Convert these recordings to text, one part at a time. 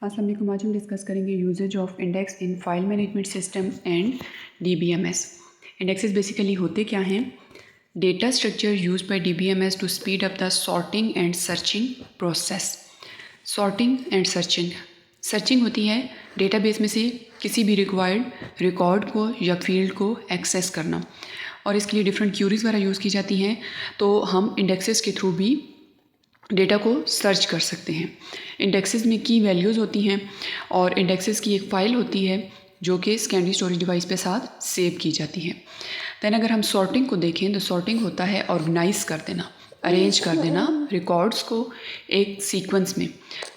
अस्सलाम वालेकुम। आज हम डिस्कस करेंगे uses of index in file management system and DBMS। Indexes basically होते क्या हैं? Data structure use by DBMS to speed up the sorting and searching process. Sorting and searching होती है डेटाबेस में से किसी भी रिक्वायर्ड रिकॉर्ड को या फील्ड को एक्सेस करना, और इसके लिए डिफरेंट क्यूरीज वगैरह यूज़ की जाती हैं। तो हम इंडेक्सेस के थ्रू भी डेटा को सर्च कर सकते हैं। इंडेक्सेस में की वैल्यूज़ होती हैं और इंडेक्सेस की एक फ़ाइल होती है जो कि सेकेंडरी स्टोरेज डिवाइस पे साथ सेव की जाती है। दैन अगर हम सॉर्टिंग को देखें तो सॉर्टिंग होता है ऑर्गेनाइज कर देना, अरेंज कर देना रिकॉर्ड्स को एक सीक्वेंस में।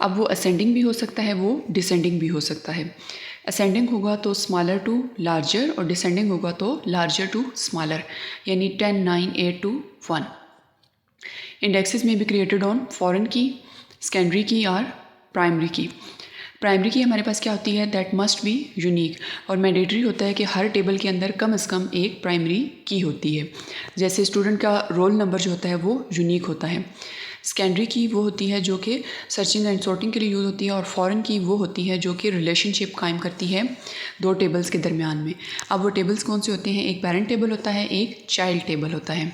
अब वो असेंडिंग भी हो सकता है, वो डिसेंडिंग भी हो सकता है। असेंडिंग होगा तो स्मॉलर टू लार्जर और डिसेंडिंग होगा तो लार्जर टू स्मॉलर, यानी 10, 9, 8 to 1। इंडेक्सेस में भी क्रिएटेड ऑन फॉरेन की, सेकेंडरी की और प्राइमरी की। प्राइमरी की हमारे पास क्या होती है? दैट मस्ट बी यूनिक, और मैंडेटरी होता है कि हर टेबल के अंदर कम से कम एक प्राइमरी की होती है। जैसे स्टूडेंट का रोल नंबर जो होता है वो यूनिक होता है। सेकेंडरी की वो होती है जो कि सर्चिंग एंड सॉर्टिंग के लिए यूज़ होती है, और फॉरेन की वो होती है जो कि रिलेशनशिप कायम करती है दो टेबल्स के दरमियान में। अब वो टेबल्स कौन से होते हैं? एक पेरेंट टेबल होता है, एक चाइल्ड टेबल होता है।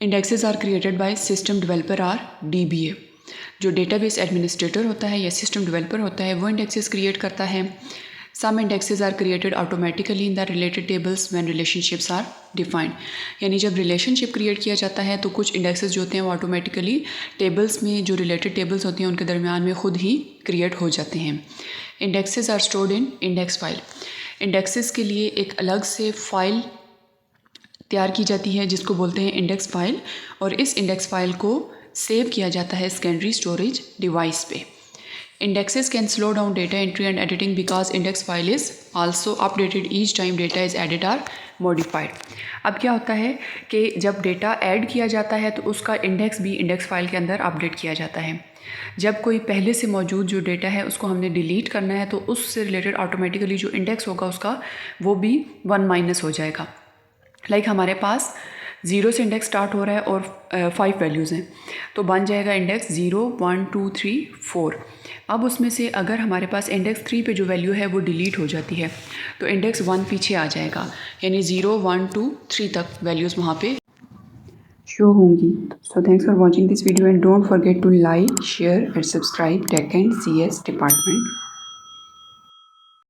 Indexes are created by system developer or DBA। जो डेटाबेस एडमिनिस्ट्रेटर होता है या सिस्टम डेवलपर होता है वो इंडेक्सेस क्रिएट करता है। Some indexes are created automatically in the related tables when relationships are defined. यानी जब रिलेशनशिप क्रिएट किया जाता है तो कुछ इंडेक्सेस जो होते हैं वो ऑटोमेटिकली टेबल्स में जो रिलेटेड टेबल्स होती हैं उनके दरमियान में खुद ही क्रिएट हो जाते हैं। Indexes are stored in index file. Indexes के लिए एक अलग से फ़ाइल तैयार की जाती है जिसको बोलते हैं इंडेक्स फाइल, और इस इंडेक्स फाइल को सेव किया जाता है सेकेंडरी स्टोरेज डिवाइस पे। Indexes can slow down data entry and editing because index file is also updated each time data is added or modified. अब क्या होता है कि जब डेटा ऐड किया जाता है तो उसका इंडेक्स भी इंडेक्स फाइल के अंदर अपडेट किया जाता है। जब कोई पहले से मौजूद जो डेटा है उसको हमने डिलीट करना है तो उससे रिलेटेड ऑटोमेटिकली जो इंडेक्स होगा उसका वो भी 1- हो जाएगा। लाइक हमारे पास 0 से इंडेक्स स्टार्ट हो रहा है और 5 वैल्यूज़ हैं, तो बन जाएगा इंडेक्स 0, 1, 2, 3, 4। अब उसमें से अगर हमारे पास इंडेक्स 3 पे जो वैल्यू है वो डिलीट हो जाती है तो इंडेक्स 1 पीछे आ जाएगा, यानी 0, 1, 2, 3 तक वैल्यूज़ वहाँ पे शो होंगी। So thanks for watching this video and don't forget to like, share and subscribe tech and CS department.